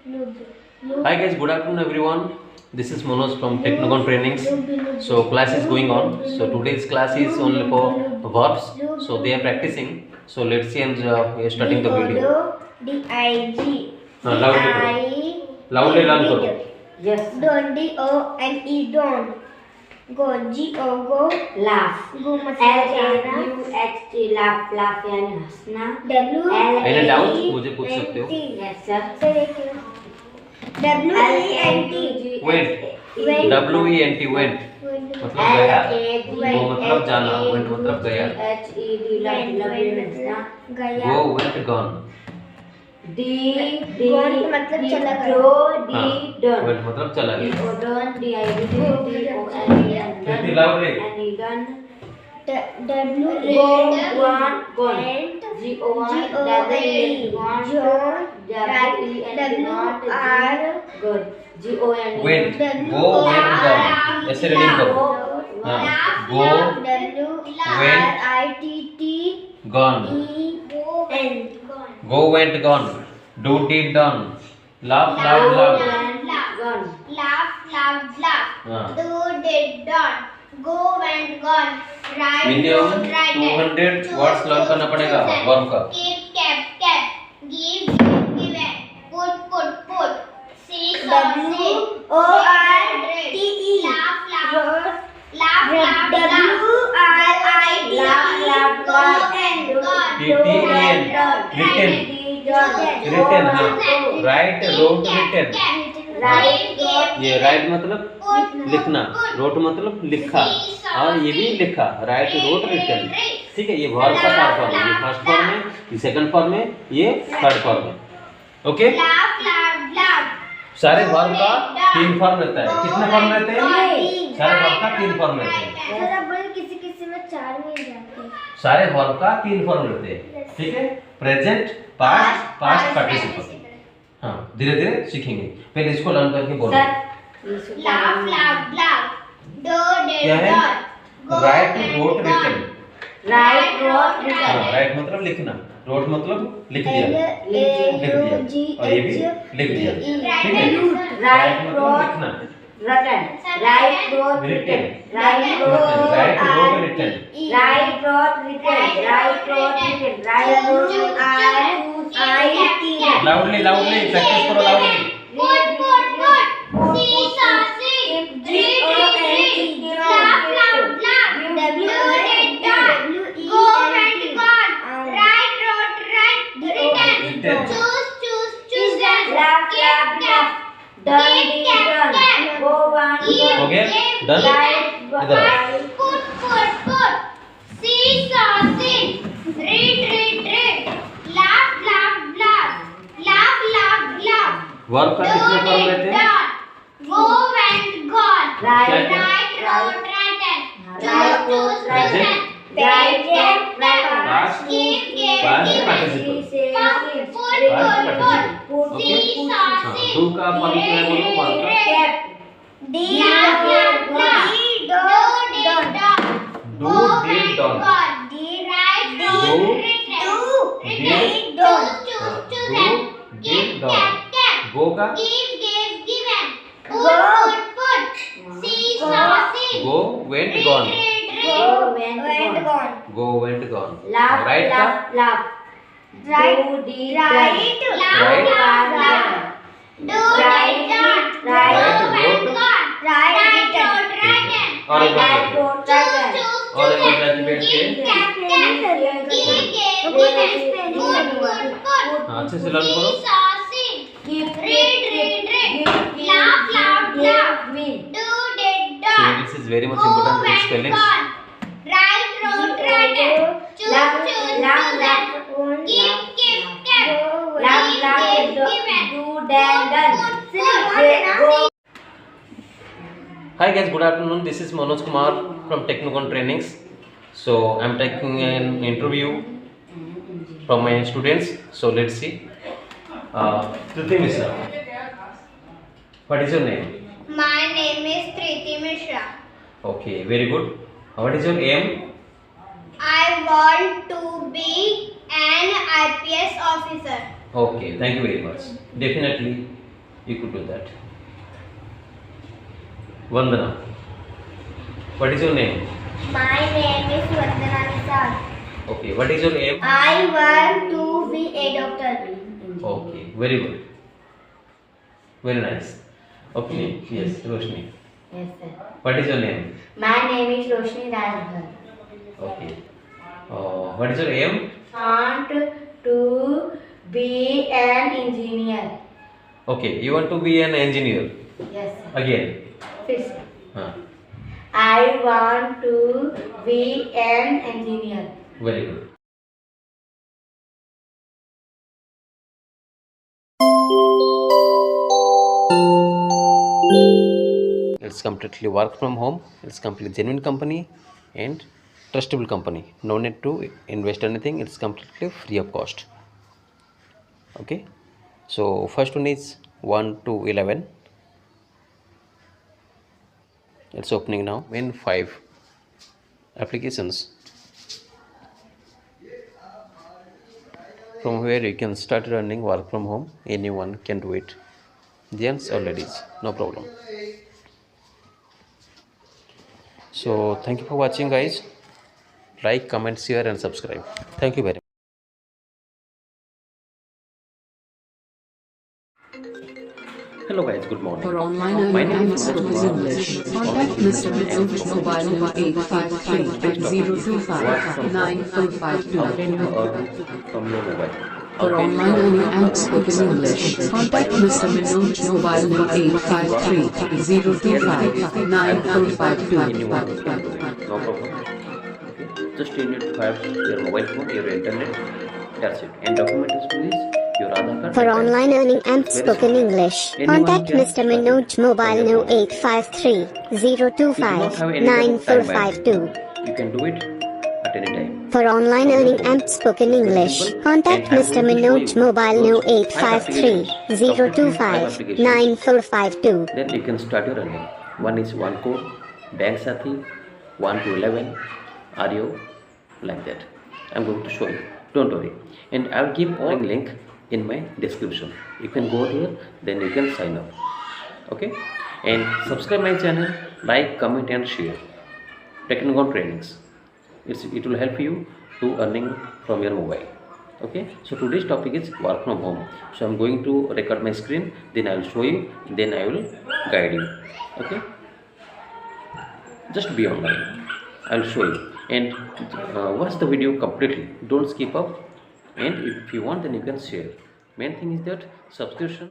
Hi guys, good afternoon everyone. This is Manoj from Technocon Trainings. So class is going on. So today's class is only for verbs. So they are practicing. So let's see, and we are starting the video. D-I-G. Loudly learn karo. Yes. Don't. D-O-N-E. Don't. Go. G-O. Go. Laugh. Go L-A-U-H-T. Laugh. Laugh यानी हंसना. Any doubt? मुझे पूछ सकते हो. Yes sir. W-E-N-T. Went. W-E-N-T. Went. मतलब गया. Go मतलब जाना. Went मतलब गया. Go went gone. गॉन मतलब चला गया. went मतलब चला गया. Went. Go went gone. ऐसे रीडिंग करो. Go went gone. Go went gone. Do did done. Laugh loud loud. Laugh. Do did done. Go went gone. Ride Minimum 200 words learn करना पड़ेगा वर्ब का. Keep. Give. Given. Put. See. W-O-R-T-E. Laugh. W-R-I-T-E. Laugh. T-T-E-N. Written हाँ. Write, wrote, written. ये write मतलब लिखना, wrote मतलब लिखा, और ये भी लिखा. Write, wrote, written. ठीक है, ये वर्ब का थर्ड फॉर्म है. ये फर्स्ट फॉर्म है, ये सेकंड फॉर्म है, ये थर्ड फॉर्म है. ओके. सारे वर्ब का 3 फॉर्म रहता है. कितने फॉर्म रहते हैं? सारे वर्ब का 3 फॉर्म रहते हैं. किसी में 4 मिल जाते हैं. सारे वर्ब का 3 फॉर्म रहते हैं. ठीक है, प्रेजेंट, पास्ट पार्टिसिपल. हाँ, धीरे धीरे सीखेंगे. पहले इसको लर्न करके बोलो. Laugh. क्या है? Write, wrote, written. Write, wrote, written. हाँ, राइट मतलब लिखना, रोट मतलब लिख दिया. और ये भी लिख दिया. ठीक है. राइट मतलब लिखना. Written. Write, wrote, written. Write, wrote, written. Write, wrote, written. Loudly practice करो. Loudly. Put. See. Read. Laugh. W-did done. Go went gone. Write, wrote, written. Choose. Laugh. Done. Go on. हो गया? Done. इधर. Put. See. Read. Laugh. Verb का कितने form रहते हैं? Go went gone. Write, wrote, written. Choose, Present. Past. Past participle. Put. See. Do का form क्या है बोलो? वर्ब का. Do, did, done. Do, did, done. Write, did, done. did, done. Go का. Given. Put. See. Go went gone. Go went gone. Laugh. Right का. Laugh. Right. Right. Do, did, done. और एक बार और एक बार बैठ के. हाँ, अच्छे से लर्न करो. Read. Laugh. Do, did, done. So this is very much important with spellings. Write, wrote, written. Choose. Keep. Laugh. Given. Do, done. Hi guys, good afternoon. This is Manoj Kumar from Technocon Trainings. So I'm taking an interview from my students. So let's see. Triti Mishra. What is your name? My name is Triti Mishra. Okay, very good. What is your aim? I want to be an IPS officer. Okay, thank you very much. Definitely You could do that. Vandana. What is your name? My name is Vandana Nisar. Okay. What is your aim? I want to be a doctor. Okay. Very good. Very nice. Okay. Yes, Roshni. Yes, sir. What is your name? My name is Roshni Rajbhar. Okay. What is your aim? Want to be an engineer. Okay. You want to be an engineer. Yes, sir. Again. Fifth. I I want to be an engineer. Very good. It's completely work from home. It's completely genuine company and trustable company. No need to invest anything. It's completely free of cost. Okay. So first one is 1 to 11. It's opening now. In 5 applications from where you can start running work from home. Anyone can do it, gents or ladies, no problem. So thank you for watching, guys. Like, comment, share and subscribe. Thank you very much. Hello guys, good morning. For online learning and Spoken English, contact Mr. Manoj mobile number 853-025-9452. How can you earn from your mobile? For online learning and Spoken English, contact Mr. Manoj mobile number 853-025-9452. Anyone can do it, no problem. Okay. Just you need to have your mobile phone, your internet, that's it. And document is please your Aadhaar card. For online learning and spoken English, contact Mr. Manoj mobile no 853-025-9452. You can do it at any time. For online learning and spoken English, contact Mr. Manoj mobile no 853-025-9452. Then you can start your learning. One is Onecode, banksathi, 1 to 11, ARYO, like that. I'm going to show you. Don't worry. And I'll give all link in my description. You can go there, then you can sign up. Okay? And subscribe my channel, like, comment and share. Technical trainings. It will help you to earning from your mobile. Okay? So today's topic is work from home. So I'm going to record my screen, then I will show you, then I will guide you. Okay? Just be online. I'll show you. And watch the video completely. Don't skip up. And if you want, then you can share. Main thing is that subscription.